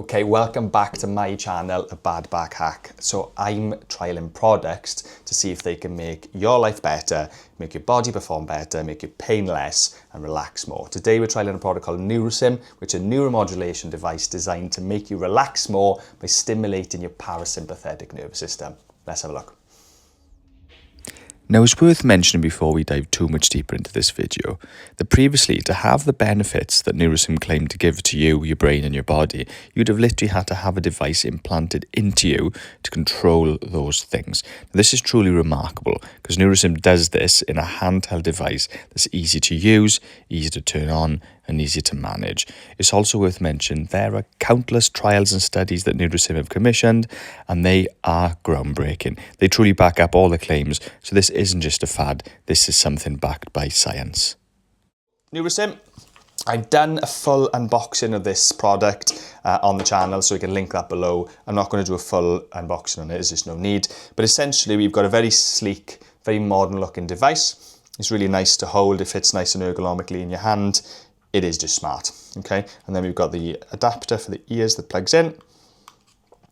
Okay, welcome back to my channel, A Bad Back Hack. So I'm trialing products to see if they can make your life better, make your body perform better, make your pain less and relax more. Today we're trialing a product called Nurosym, which is a neuromodulation device designed to make you relax more by stimulating your parasympathetic nervous system. Let's have a look. Now, it's worth mentioning before we dive too much deeper into this video that previously, to have the benefits that Nurosym claimed to give to you, your brain and your body, you'd have literally had to have a device implanted into you to control those things. This is truly remarkable because Nurosym does this in a handheld device that's easy to use, easy to turn on and easy to manage. It's also worth mentioning there are countless trials and studies that Nurosym have commissioned and they are groundbreaking. They truly back up all the claims, so this isn't just a fad, this is something backed by science. Nurosym, I've done a full unboxing of this product on the channel, so you can link that below. I'm not going to do a full unboxing on it, there's just no need. But essentially we've got a very sleek, very modern looking device. It's really nice to hold, it fits nice and ergonomically in your hand. It is just smart, okay? And then we've got the adapter for the ears that plugs in,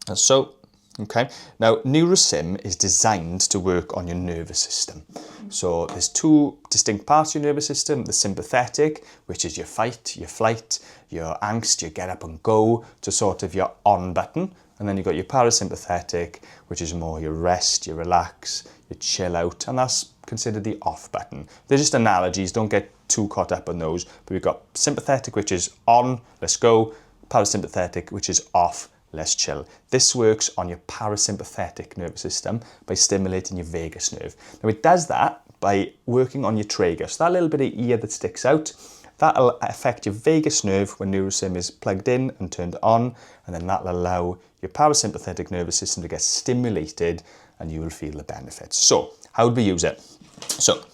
as so, okay? Now, Nurosym is designed to work on your nervous system. So there's two distinct parts of your nervous system, the sympathetic, which is your fight, your flight, your angst, your get up and go, to sort of your on button. And then you've got your parasympathetic, which is more your rest, your relax, your chill out, and that's considered the off button. They're just analogies, don't get too caught up on those. But we've got sympathetic, which is on, let's go, parasympathetic, which is off, let's chill. This works on your parasympathetic nervous system by stimulating your vagus nerve. Now it does that by working on your tragus, so that little bit of ear that sticks out. That'll affect your vagus nerve when Nurosym is plugged in and turned on, and then that'll allow your parasympathetic nervous system to get stimulated and you will feel the benefits. So, how do we use it? So,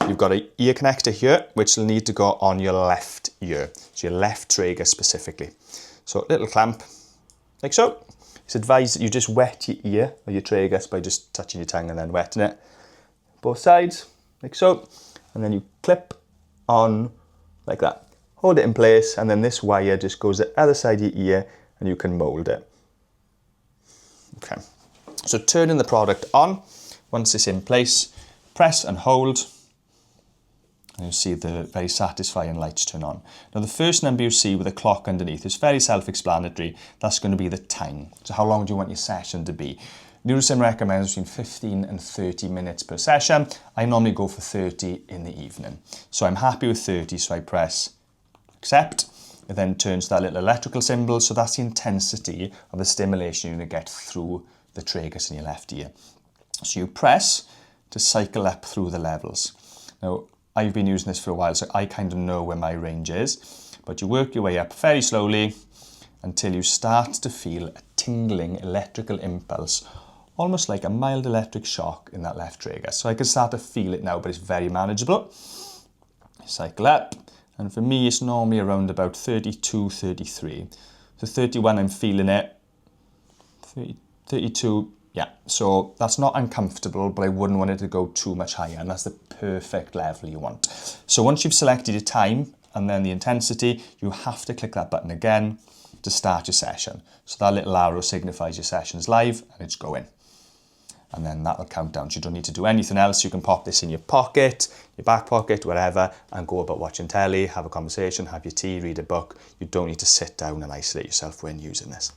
you've got an ear connector here, which will need to go on your left ear, so your left tragus specifically. So, a little clamp, like so. It's advised that you just wet your ear or your tragus by just touching your tongue and then wetting it. Both sides, like so. And then you clip on like that. Hold it in place, and then this wire just goes the other side of your ear and you can mold it. Okay, so turning the product on, once it's in place, press and hold, and you'll see the very satisfying lights turn on. Now the first number you see with a clock underneath is very self-explanatory. That's going to be the time. So how long do you want your session to be? Nurosym recommends between 15 and 30 minutes per session. I normally go for 30 in the evening. So I'm happy with 30, so I press accept. It then turns to that little electrical symbol, so that's the intensity of the stimulation you're going to get through the tragus in your left ear. So you press to cycle up through the levels. Now, I've been using this for a while, so I kind of know where my range is, but you work your way up very slowly until you start to feel a tingling electrical impulse, almost like a mild electric shock in that left tragus. So I can start to feel it now, but it's very manageable. Cycle up, and for me it's normally around about 32, 33. So 31 I'm feeling it, 32, yeah. So that's not uncomfortable, but I wouldn't want it to go too much higher, and that's the perfect level you want. So once you've selected your time and then the intensity, you have to click that button again to start your session. So that little arrow signifies your session's live and it's going. And then that'll count down. So you don't need to do anything else. You can pop this in your pocket, your back pocket, wherever, and go about watching telly, have a conversation, have your tea, read a book. You don't need to sit down and isolate yourself when using this.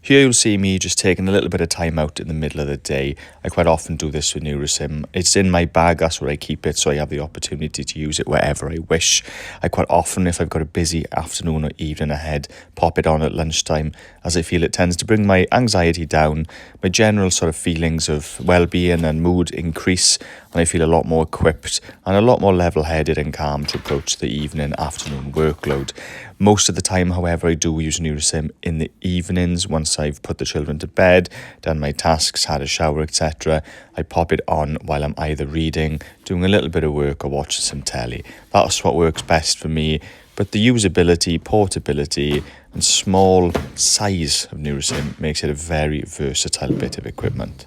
Here you'll see me just taking a little bit of time out in the middle of the day. I quite often do this with Nurosym. It's in my bag, that's where I keep it, so I have the opportunity to use it wherever I wish. I quite often, if I've got a busy afternoon or evening ahead, pop it on at lunchtime, as I feel it tends to bring my anxiety down, my general sort of feelings of well-being and mood increase, and I feel a lot more equipped and a lot more level-headed and calm to approach the evening, afternoon workload. Most of the time, however, I do use Nurosym in the evenings once I've put the children to bed, done my tasks, had a shower, etc. I pop it on while I'm either reading, doing a little bit of work or watching some telly. That's what works best for me. But the usability, portability and small size of Nurosym makes it a very versatile bit of equipment.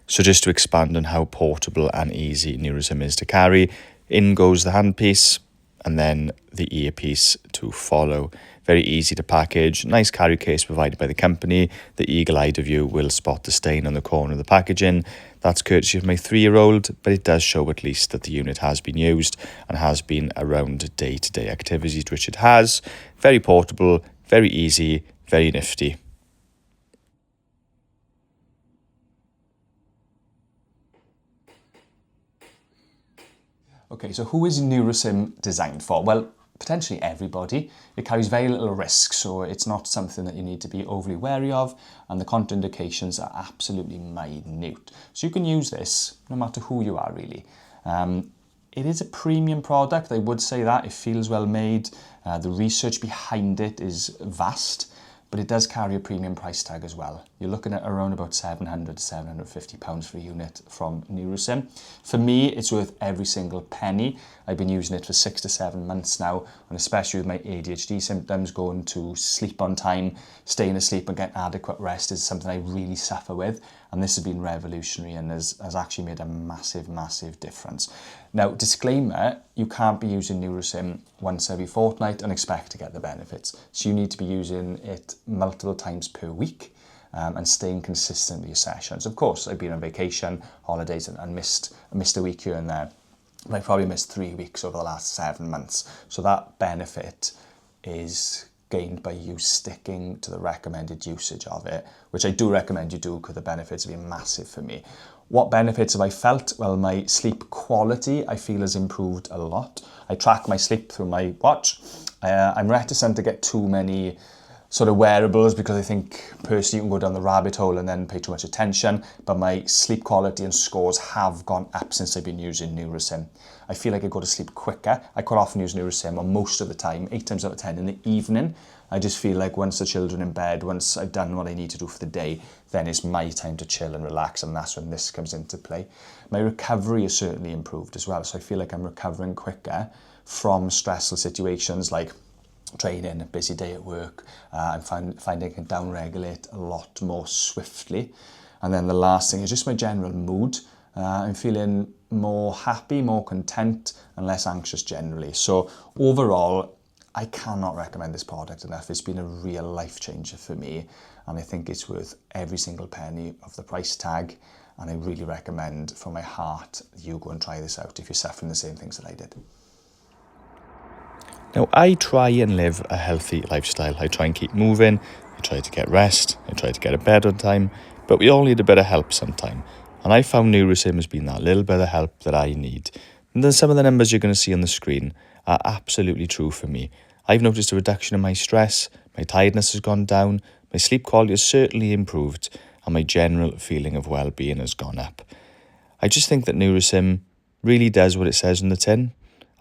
So just to expand on how portable and easy Nurosym is to carry, in goes the handpiece, and then the earpiece to follow. Very easy to package, nice carry case provided by the company. The eagle-eyed of you will spot the stain on the corner of the packaging. That's courtesy of my 3-year-old, but it does show at least that the unit has been used and has been around day-to-day activities, which it has. Very portable, very easy, very nifty. Okay, so who is Nurosym designed for? Well, potentially everybody. It carries very little risk, so it's not something that you need to be overly wary of, and the contraindications are absolutely minute. So you can use this no matter who you are, really. It is a premium product, I would say that. It feels well made. The research behind it is vast, but it does carry a premium price tag as well. You're looking at around about £700 to £750 for a unit from Nurosym. For me, it's worth every single penny. I've been using it for 6 to 7 months now, and especially with my ADHD symptoms, going to sleep on time, staying asleep and getting adequate rest is something I really suffer with, and this has been revolutionary and has actually made a massive, massive difference. Now, disclaimer, you can't be using Nurosym once every fortnight and expect to get the benefits. So you need to be using it multiple times per week and staying consistent with your sessions. Of course, I've been on vacation, holidays, and missed a week here and there. But I probably missed 3 weeks over the last 7 months. So that benefit is gained by you sticking to the recommended usage of it, which I do recommend you do because the benefits have been massive for me. What benefits have I felt? Well, my sleep quality I feel has improved a lot. I track my sleep through my watch. I'm reticent to get too many sort of wearables because I think personally you can go down the rabbit hole and then pay too much attention, but my sleep quality and scores have gone up since I've been using Nurosym. I feel like I go to sleep quicker. I quite often use Nurosym, or most of the time, 8 times out of 10 in the evening. I just feel like once the children are in bed, once I've done what I need to do for the day, then it's my time to chill and relax, and that's when this comes into play. My recovery has certainly improved as well, so I feel like I'm recovering quicker from stressful situations like training, a busy day at work. I'm finding I can downregulate a lot more swiftly. And then the last thing is just my general mood. I'm feeling more happy, more content, and less anxious generally. So overall, I cannot recommend this product enough. It's been a real life changer for me, and I think it's worth every single penny of the price tag. And I really recommend from my heart you go and try this out if you're suffering the same things that I did. Now, I try and live a healthy lifestyle. I try and keep moving. I try to get rest. I try to get to bed on time. But we all need a bit of help sometime. And I found Nurosym has been that little bit of help that I need. And then some of the numbers you're going to see on the screen are absolutely true for me. I've noticed a reduction in my stress. My tiredness has gone down. My sleep quality has certainly improved. And my general feeling of well-being has gone up. I just think that Nurosym really does what it says in the tin.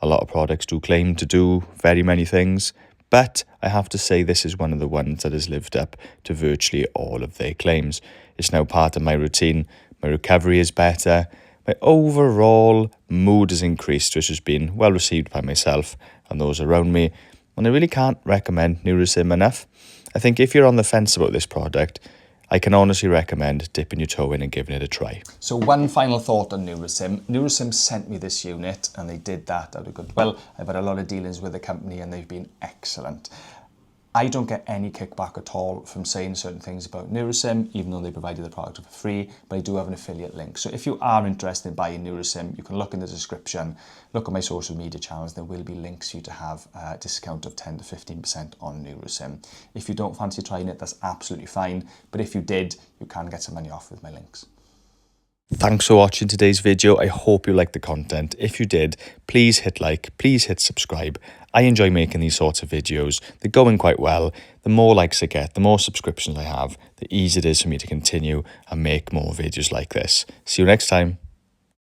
A lot of products do claim to do very many things, but I have to say this is one of the ones that has lived up to virtually all of their claims. It's now part of my routine. My recovery is better. My overall mood has increased, which has been well received by myself and those around me. And I really can't recommend Nurosym enough. I think if you're on the fence about this product, I can honestly recommend dipping your toe in and giving it a try. So one final thought on Nurosym. Nurosym sent me this unit and they did that out of goodwill. I've had a lot of dealings with the company and they've been excellent. I don't get any kickback at all from saying certain things about Nurosym, even though they provided the product for free, but I do have an affiliate link. So if you are interested in buying Nurosym, you can look in the description, look at my social media channels, there will be links for you to have a discount of 10 to 15% on Nurosym. If you don't fancy trying it, that's absolutely fine, but if you did, you can get some money off with my links. Thanks for watching today's video. I hope you liked the content. If you did, please hit like, please hit subscribe. I enjoy making these sorts of videos. They're going quite well. The more likes I get, the more subscriptions I have, the easier it is for me to continue and make more videos like this. See you next time.